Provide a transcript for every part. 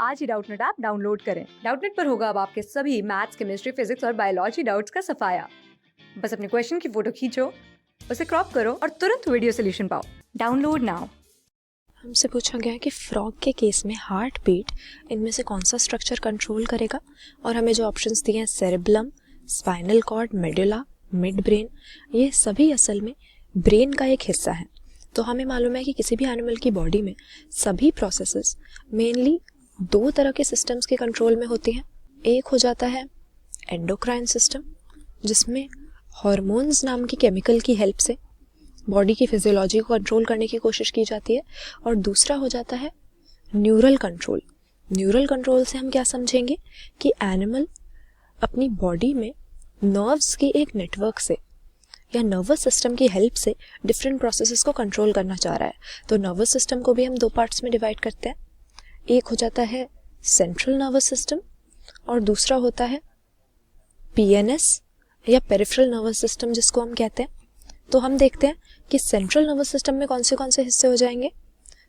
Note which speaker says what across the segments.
Speaker 1: आज ही Doubtnut app download करें। Doubtnut पर होगा अब आपके सभी मैथ्स, केमिस्ट्री, फिजिक्स और बायोलॉजी डाउट्स का सफाया। बस अपने क्वेश्चन की फोटो खींचो, उसे क्रॉप करो और तुरंत वीडियो सोल्यूशन पाओ। Download now.
Speaker 2: हमसे पूछा गया कि फ्रॉग के केस में हार्ट बीट इनमें से कौन सा स्ट्रक्चर कंट्रोल करेगा, और हमें जो ऑप्शंस दिए हैं cerebellum, spinal cord, medulla, midbrain, ये सभी असल में ब्रेन का एक हिस्सा है। तो हमें मालूम है कि किसी भी एनिमल की बॉडी में सभी प्रोसेसेस मेनली दो तरह के सिस्टम्स के कंट्रोल में होती हैं। एक हो जाता है एंडोक्राइन सिस्टम, जिसमें हॉर्मोन्स नाम की केमिकल की हेल्प से बॉडी की फिजियोलॉजी को कंट्रोल करने की कोशिश की जाती है, और दूसरा हो जाता है न्यूरल कंट्रोल। न्यूरल कंट्रोल से हम क्या समझेंगे कि एनिमल अपनी बॉडी में नर्व्स के एक नेटवर्क से या नर्वस सिस्टम की हेल्प से डिफरेंट प्रोसेसेस को कंट्रोल करना चाह रहा है। तो नर्वस सिस्टम को भी हम दो पार्ट्स में डिवाइड करते हैं। एक हो जाता है सेंट्रल नर्वस सिस्टम और दूसरा होता है पीएनएस या पेरिफेरल नर्वस सिस्टम, जिसको हम कहते हैं। तो हम देखते हैं कि सेंट्रल नर्वस सिस्टम में कौन से हिस्से हो जाएंगे।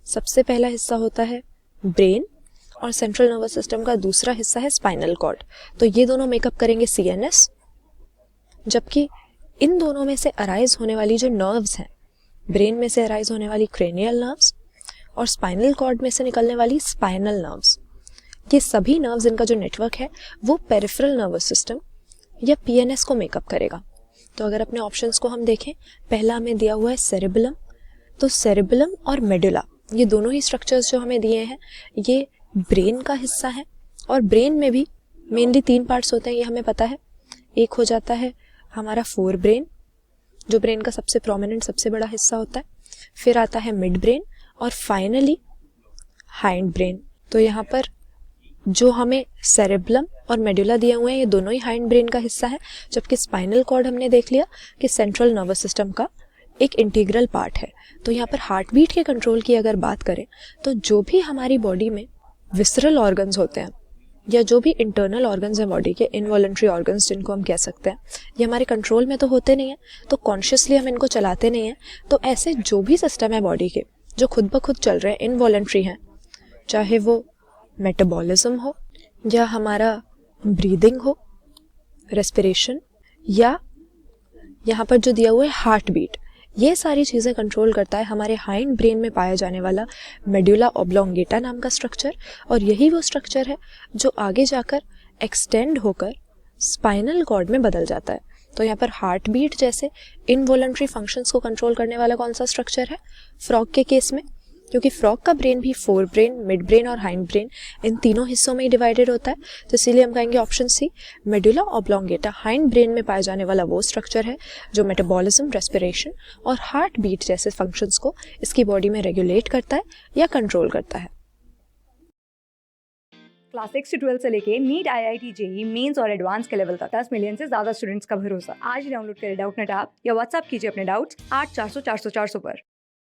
Speaker 2: सबसे पहला हिस्सा होता है ब्रेन, और सेंट्रल नर्वस सिस्टम का दूसरा हिस्सा है स्पाइनल कॉर्ड। तो ये दोनों मेकअप करेंगे सीएनएस, जबकि इन दोनों में से अराइज होने वाली जो नर्व्स हैं, ब्रेन में से अराइज होने वाली क्रेनियल नर्व्स और स्पाइनल कॉर्ड में से निकलने वाली स्पाइनल नर्व्स, ये सभी नर्व्स, इनका जो नेटवर्क है वो पेरिफेरल नर्वस सिस्टम या पीएनएस को मेकअप करेगा। तो अगर अपने ऑप्शंस को हम देखें, पहला हमें दिया हुआ है सेरेबेलम। तो सेरेबेलम और मेडुला, ये दोनों ही स्ट्रक्चर्स जो हमें दिए हैं ये ब्रेन का हिस्सा है, और ब्रेन में भी मेनली तीन पार्ट्स होते हैं, ये हमें पता है। एक हो जाता है हमारा फोर ब्रेन, जो ब्रेन का सबसे प्रोमिनेंट, सबसे बड़ा हिस्सा होता है। फिर आता है मिड ब्रेन और फाइनली हाइंड ब्रेन। तो यहाँ पर जो हमें सेरेब्लम और मेडुला दिए हुए हैं ये दोनों ही हाइंड ब्रेन का हिस्सा है, जबकि स्पाइनल कॉर्ड हमने देख लिया कि सेंट्रल नर्वस सिस्टम का एक इंटीग्रल पार्ट है। तो यहाँ पर हार्ट बीट के कंट्रोल की अगर बात करें तो जो भी हमारी बॉडी में विसरल ऑर्गन्स होते हैं या जो भी इंटरनल ऑर्गन्स हैं बॉडी के, इनवॉलंटरी ऑर्गन्स जिनको हम कह सकते हैं, ये हमारे कंट्रोल में तो होते नहीं हैं, तो कॉन्शियसली हम इनको चलाते नहीं हैं। तो ऐसे जो भी सिस्टम है बॉडी के जो खुद ब खुद चल रहे हैं, इनवॉलंटरी हैं, चाहे वो मेटाबॉलिज्म हो या हमारा ब्रीदिंग हो, रेस्पिरेशन, या यहाँ पर जो दिया हुआ है हार्ट बीट, ये सारी चीज़ें कंट्रोल करता है हमारे हाइंड ब्रेन में पाया जाने वाला मेडुला ऑब्लोंगेटा नाम का स्ट्रक्चर। और यही वो स्ट्रक्चर है जो आगे जाकर एक्सटेंड होकर स्पाइनल कॉर्ड में बदल जाता है। तो यहाँ पर हार्ट बीट जैसे इनवॉलंटरी फंक्शंस को कंट्रोल करने वाला कौन सा स्ट्रक्चर है फ्रॉग के केस में, क्योंकि फ्रॉग का ब्रेन भी फोर ब्रेन, मिड ब्रेन और हाइंड ब्रेन, इन तीनों हिस्सों में ही डिवाइडेड होता है। तो इसीलिए हम कहेंगे option C, medulla oblongata hindbrain में पाए जाने वाला वो स्ट्रक्चर है जो मेटाबॉलिज्म, रेस्पिरेशन और हार्ट बीट जैसे फंक्शंस को इसकी बॉडी में रेगुलेट करता है या कंट्रोल करता है।
Speaker 1: क्लास 6 से 12 से लेके नीट, आईआईटी, जेईई मेंस और एडवांस के लेवल तक 10 मिलियन से ज्यादा स्टूडेंट्स का भरोसा। आज ही डाउनलोड करें डाउटनेट ऐप या व्हाट्सएप कीजिए अपने डाउट्स 8400 400 400 पर।